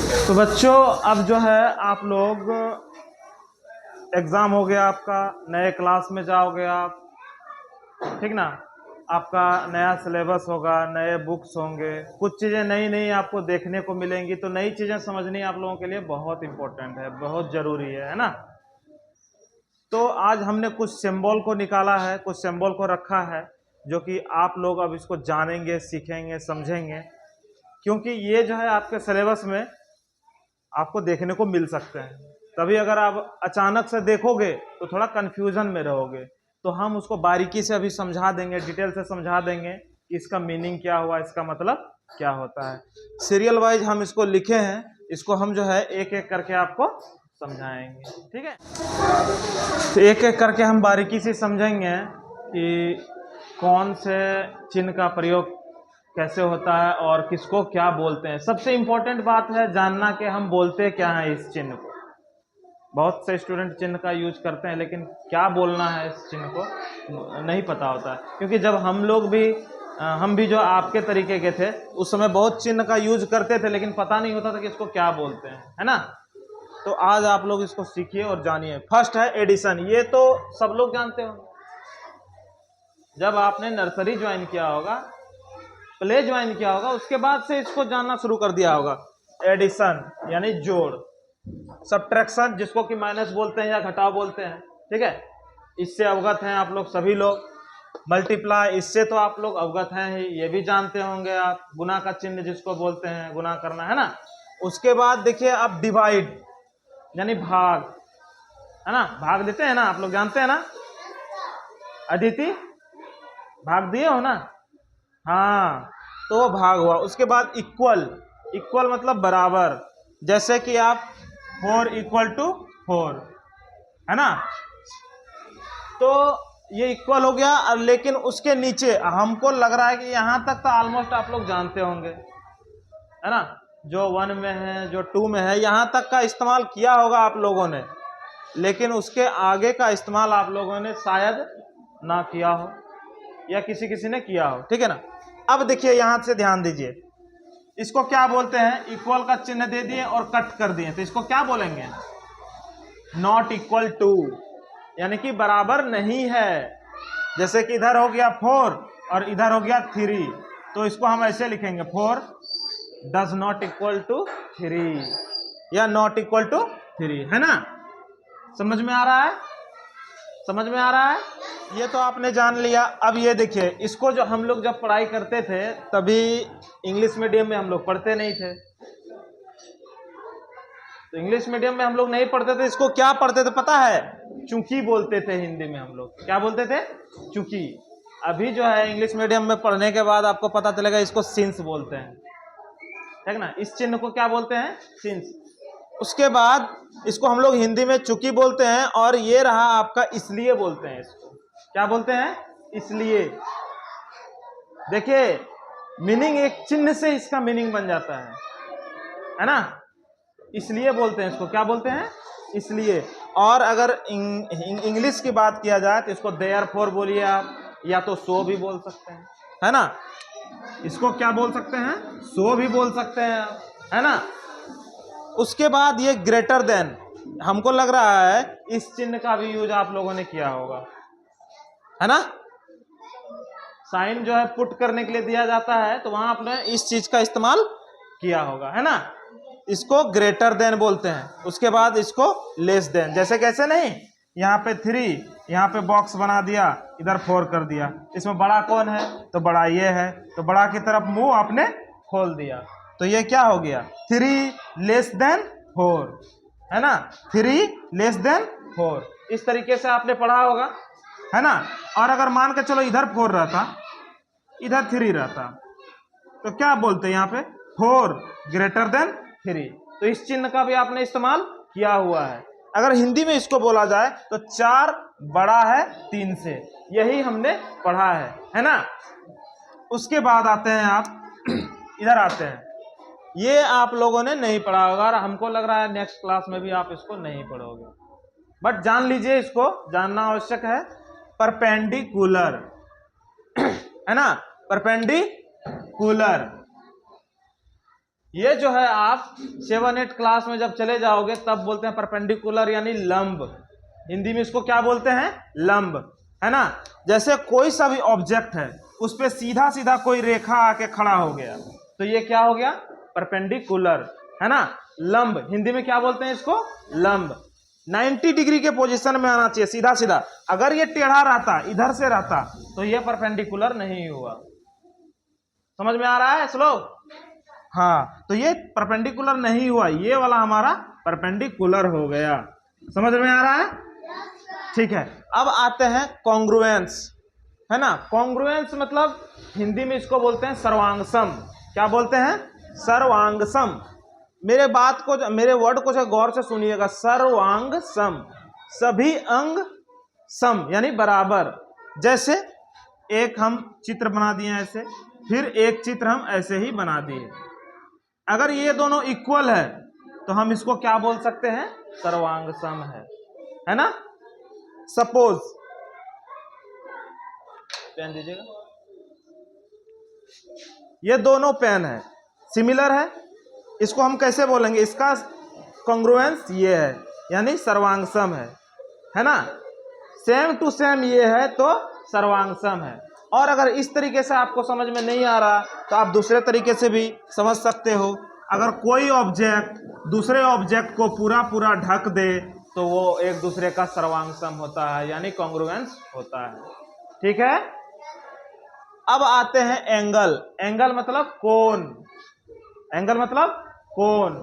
तो बच्चों अब जो है आप लोग एग्ज़ाम हो गया आपका, नए क्लास में जाओगे आप, ठीक ना। आपका नया सिलेबस होगा, नए बुक्स होंगे, कुछ चीज़ें नई नई आपको देखने को मिलेंगी। तो नई चीज़ें समझनी आप लोगों के लिए बहुत इम्पोर्टेंट है, बहुत ज़रूरी है ना। तो आज हमने कुछ सिंबल को निकाला है, कुछ सिंबल को रखा है, जो कि आप लोग अब इसको जानेंगे, सीखेंगे, समझेंगे, क्योंकि ये जो है आपके सिलेबस में आपको देखने को मिल सकते हैं। तभी अगर आप अचानक से देखोगे तो थोड़ा कंफ्यूजन में रहोगे। तो हम उसको बारीकी से अभी समझा देंगे, डिटेल से समझा देंगे कि इसका मीनिंग क्या हुआ, इसका मतलब क्या होता है। सीरियल वाइज हम इसको लिखे हैं, इसको हम जो है एक एक करके आपको समझाएंगे, ठीक है। तो एक एक करके हम बारीकी से समझेंगे कि कौन से चिन्ह का प्रयोग कैसे होता है और किसको क्या बोलते हैं। सबसे इम्पोर्टेंट बात है जानना कि हम बोलते क्या हैं इस चिन्ह को। बहुत से स्टूडेंट चिन्ह का यूज करते हैं, लेकिन क्या बोलना है इस चिन्ह को नहीं पता होता है। क्योंकि जब हम भी जो आपके तरीके के थे, उस समय बहुत चिन्ह का यूज करते थे, लेकिन पता नहीं होता था कि इसको क्या बोलते हैं, है ना। तो आज आप लोग इसको सीखिए और जानिए। फर्स्ट है एडिशन। ये तो सब लोग जानते होंगे, जब आपने नर्सरी ज्वाइन किया होगा, प्ले ज्वाइन किया होगा, उसके बाद से इसको जानना शुरू कर दिया होगा। एडिशन यानी जोड़, सब्ट्रैक्शन जिसको कि माइनस बोलते हैं या घटाव बोलते हैं, ठीक है, इससे अवगत हैं आप लोग सभी लोग। मल्टीप्लाई, इससे तो आप लोग अवगत हैं ही, ये भी जानते होंगे आप। गुना का चिन्ह जिसको बोलते हैं, गुना करना, है ना। उसके बाद देखिए अब डिवाइड यानी भाग, है ना, भाग देते हैं ना, आप लोग जानते हैं ना। अदिति भाग दिए हो ना, हाँ, तो वो भाग हुआ। उसके बाद इक्वल, इक्वल मतलब बराबर, जैसे कि आप 4 = 4, है ना। तो ये इक्वल हो गया। लेकिन उसके नीचे हमको लग रहा है कि यहाँ तक तो ऑलमोस्ट आप लोग जानते होंगे, है ना। जो 1 में है, जो 2 में है, यहाँ तक का इस्तेमाल किया होगा आप लोगों ने, लेकिन उसके आगे का इस्तेमाल आप लोगों ने शायद ना किया हो या किसी किसी ने किया हो, ठीक है ना। अब देखिए यहां से ध्यान दीजिए, इसको क्या बोलते हैं। इक्वल का चिन्ह दे दिए और कट कर दिए, तो इसको क्या बोलेंगे। नॉट इक्वल टू, यानी कि बराबर नहीं है। जैसे कि इधर हो गया 4 और इधर हो गया 3, तो इसको हम ऐसे लिखेंगे 4 डज नॉट इक्वल टू 3 या नॉट इक्वल टू 3, है ना। समझ में आ रहा है, समझ में आ रहा है। ये तो आपने जान लिया। अब ये देखिए, इसको जो हम लोग जब पढ़ाई करते थे तभी इंग्लिश मीडियम में हम लोग पढ़ते नहीं थे। तो इंग्लिश मीडियम में हम लोग नहीं पढ़ते थे, इसको क्या पढ़ते थे पता है, चूंकि बोलते थे। हिंदी में हम लोग क्या बोलते थे, चूंकि। अभी जो है इंग्लिश मीडियम में पढ़ने के बाद आपको पता चलेगा इसको सिंस बोलते हैं, ठीक ना। इस चिन्ह को क्या बोलते हैं, सिंस। उसके बाद इसको हम लोग हिंदी में चूंकि बोलते हैं, और ये रहा आपका इसलिए बोलते हैं। इसको क्या बोलते हैं, इसलिए। देखिए मीनिंग, एक चिन्ह से इसका मीनिंग बन जाता है ना। इसलिए बोलते हैं इसको, क्या बोलते हैं, इसलिए। और अगर इंग्लिश की बात किया जाए तो इसको देयरफॉर बोलिए आप, या तो सो भी बोल सकते हैं, है ना। इसको क्या बोल सकते हैं, सो भी बोल सकते हैं आप, है ना। उसके बाद ये ग्रेटर देन, हमको लग रहा है इस चिन्ह का भी यूज आप लोगों ने किया होगा, है ना। साइन जो है पुट करने के लिए दिया जाता है, तो वहां आपने इस चीज का इस्तेमाल किया होगा, है ना। इसको ग्रेटर देन बोलते हैं। उसके बाद इसको लेस देन, जैसे कैसे नहीं, यहाँ पे 3, यहाँ पे बॉक्स बना दिया, इधर 4 कर दिया। इसमें बड़ा कौन है, तो बड़ा ये है, तो बड़ा की तरफ मुंह आपने खोल दिया, तो ये क्या हो गया, 3 लेस देन 4, है ना। 3 लेस देन 4, इस तरीके से आपने पढ़ा होगा, है ना। और अगर मान के चलो इधर 4 रहता, इधर 3 रहता, तो क्या बोलते यहाँ पे, 4 ग्रेटर देन 3। तो इस चिन्ह का भी आपने इस्तेमाल किया हुआ है। अगर हिंदी में इसको बोला जाए तो 4 बड़ा है 3 से, यही हमने पढ़ा है ना। उसके बाद आते हैं आप इधर आते हैं, ये आप लोगों ने नहीं पढ़ा होगा, और हमको लग रहा है नेक्स्ट क्लास में भी आप इसको नहीं पढ़ोगे, बट जान लीजिए, इसको जानना आवश्यक है। परपेंडिकुलर, है ना, परपेंडिकुलर। ये जो है आप 7-8 क्लास में जब चले जाओगे तब बोलते हैं परपेंडिकुलर यानी लंब। हिंदी में इसको क्या बोलते हैं? लंब, है ना। जैसे कोई सा भी ऑब्जेक्ट है उस पे सीधा सीधा कोई रेखा आके खड़ा हो गया तो ये क्या हो गया? परपेंडिकुलर, है ना। लंब हिंदी में क्या बोलते हैं इसको? लंब। 90 डिग्री के पोजीशन में आना चाहिए, सीधा सीधा। अगर ये टेढ़ा रहता, इधर से रहता, तो ये परपेंडिकुलर नहीं हुआ। समझ में आ रहा है श्लोक? हाँ, तो ये परपेंडिकुलर नहीं हुआ, ये वाला हमारा परपेंडिकुलर हो गया। समझ में आ रहा है? ठीक है। अब आते हैं कॉन्ग्रुएंस, है ना। कॉन्ग्रुएंस मतलब हिंदी में इसको बोलते हैं सर्वांगसम। क्या बोलते हैं? सर्वांगसम। मेरे वर्ड को गौर से सुनिएगा। सर्वांगसम, सभी अंग सम यानी बराबर। जैसे एक हम चित्र बना दिए ऐसे, फिर एक चित्र हम ऐसे ही बना दिए। अगर ये दोनों इक्वल है तो हम इसको क्या बोल सकते हैं? सर्वांगसम है ना। सपोज, पेन दीजिएगा। ये दोनों पेन है, सिमिलर है, इसको हम कैसे बोलेंगे? इसका कॉन्ग्रुएंस ये है यानी सर्वांगसम है ना। सेम टू सेम ये है तो सर्वांगसम है। और अगर इस तरीके से आपको समझ में नहीं आ रहा तो आप दूसरे तरीके से भी समझ सकते हो। अगर कोई ऑब्जेक्ट दूसरे ऑब्जेक्ट को पूरा पूरा ढक दे तो वो एक दूसरे का सर्वांगसम होता है यानी कॉन्ग्रुएंस होता है। ठीक है। अब आते हैं एंगल। एंगल मतलब कोण। एंगल मतलब कोण।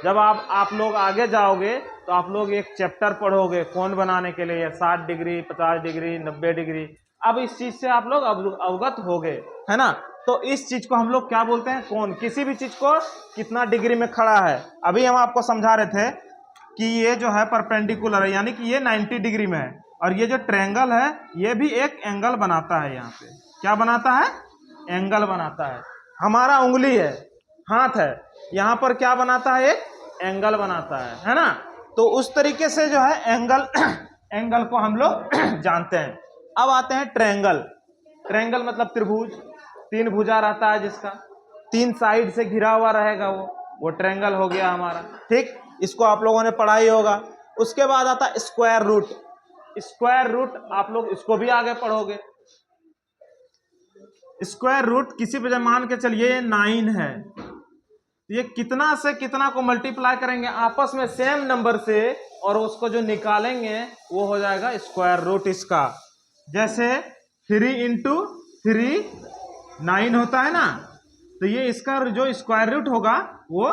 जब आप लोग आगे जाओगे तो आप लोग एक चैप्टर पढ़ोगे कोण बनाने के लिए, 60 डिग्री, 50 डिग्री, 90 डिग्री। अब इस चीज से आप लोग अवगत हो गए, है ना। तो इस चीज को हम लोग क्या बोलते हैं? कोण। किसी भी चीज को कितना डिग्री में खड़ा है। अभी हम आपको समझा रहे थे कि ये जो है परपेंडिकुलर है यानी कि ये 90 डिग्री में है, और ये जो ट्रायंगल है ये भी एक एंगल बनाता है। यहाँ पे क्या बनाता है? एंगल बनाता है। हमारा उंगली है, हाथ है, यहाँ पर क्या बनाता है? एक एंगल बनाता है ना। तो उस तरीके से जो है एंगल को हम लोग जानते हैं। अब आते हैं ट्रायंगल। ट्रायंगल मतलब त्रिभुज, 3 भुजा रहता है जिसका 3 साइड से घिरा हुआ रहेगा, वो ट्रायंगल हो गया हमारा। ठीक, इसको आप लोगों ने पढ़ा ही होगा। उसके बाद आता है स्क्वायर रूट। स्क्वायर रूट आप लोग इसको भी आगे पढ़ोगे। स्क्वायर रूट किसी पे मान के चलिए ये 9 है, ये कितना से कितना को मल्टीप्लाई करेंगे आपस में सेम नंबर से, और उसको जो निकालेंगे वो हो जाएगा स्क्वायर रूट इसका। जैसे 3 इंटू 3 9 होता है ना, तो ये इसका जो स्क्वायर रूट होगा वो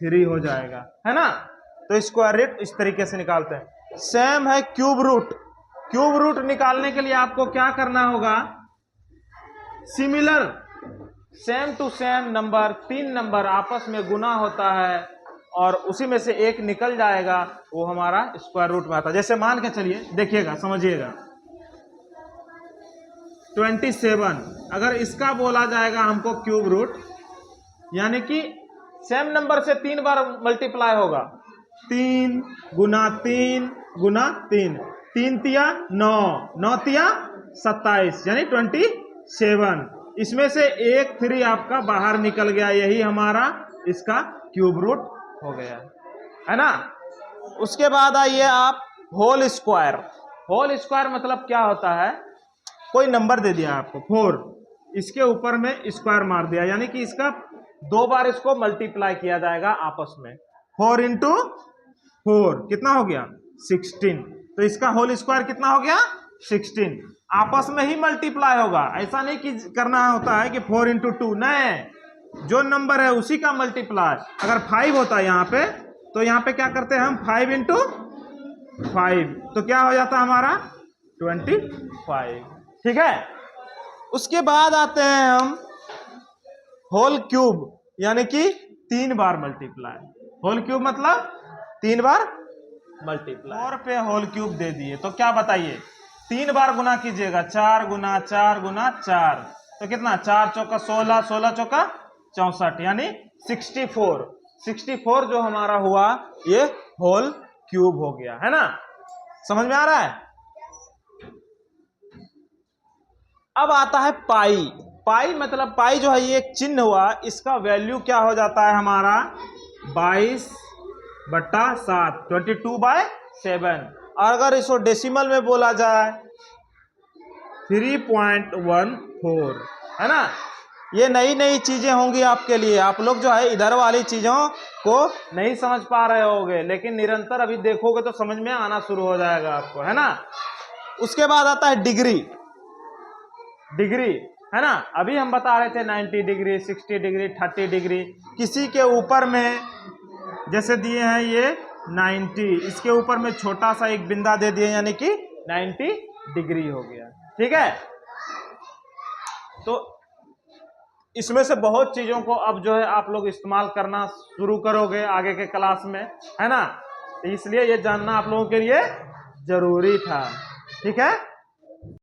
3 हो जाएगा, है ना। तो स्क्वायर रूट इस तरीके से निकालते हैं। सेम है क्यूब रूट। क्यूब रूट निकालने के लिए आपको क्या करना होगा? Similar, same to same number, 3 number आपस में गुना होता है और उसी में से एक निकल जाएगा, वो हमारा स्क्वायर रूट में आता है। जैसे मान के चलिए, देखिएगा, समझिएगा, 27 अगर इसका बोला जाएगा हमको क्यूब रूट, यानी कि सेम नंबर से 3 बार मल्टीप्लाई होगा। 3 गुना 3 गुना 3, 3 तिया 9, 9 तिया 27 यानी 27। इसमें से एक 3 आपका बाहर निकल गया, यही हमारा इसका क्यूब रूट हो गया, है ना। उसके बाद आइए आप होल स्क्वायर। होल स्क्वायर मतलब क्या होता है? कोई नंबर दे दिया आपको 4, इसके ऊपर में स्क्वायर मार दिया, यानी कि इसका 2 बार इसको मल्टीप्लाई किया जाएगा आपस में। 4 इंटू 4 कितना हो गया? 16। तो इसका होल स्क्वायर कितना हो गया? 16। आपस में ही मल्टीप्लाई होगा, ऐसा नहीं कि करना होता है कि 4 इंटू 2, नहीं, जो नंबर है उसी का मल्टीप्लाई। अगर 5 होता है यहाँ पे, तो यहाँ पे क्या करते हैं हम? 5 इंटू 5, तो क्या हो जाता है हमारा? 25। ठीक है। उसके बाद आते हैं हम होल क्यूब, यानी कि 3 बार मल्टीप्लाई। होल क्यूब मतलब 3 बार मल्टीप्लाई। 4 पे होल क्यूब दे दिए तो क्या बताइए? 3 बार गुना कीजिएगा, 4 गुना 4 गुना 4, तो कितना? 4 चौका 16, 16 चौका 64, यानी 64। 64 जो हमारा हुआ ये होल क्यूब हो गया, है ना। समझ में आ रहा है? अब आता है पाई। पाई मतलब पाई जो है ये एक चिन्ह हुआ, इसका वैल्यू क्या हो जाता है हमारा 22/7, 22/7। और अगर इसको डेसिमल में बोला जाए 3.14, है ना। ये नई नई चीजें होंगी आपके लिए, आप लोग जो है इधर वाली चीजों को नहीं समझ पा रहे होगे, लेकिन निरंतर अभी देखोगे तो समझ में आना शुरू हो जाएगा आपको, है ना। उसके बाद आता है डिग्री। डिग्री, है ना। अभी हम बता रहे थे 90 डिग्री, 60 डिग्री, 30 डिग्री। किसी के ऊपर में जैसे दिए हैं ये 90, इसके ऊपर में छोटा सा एक बिंदा दे दिए, यानी कि 90 डिग्री हो गया। ठीक है, तो इसमें से बहुत चीजों को अब जो है आप लोग इस्तेमाल करना शुरू करोगे आगे के क्लास में, है ना। तो इसलिए ये जानना आप लोगों के लिए जरूरी था। ठीक है।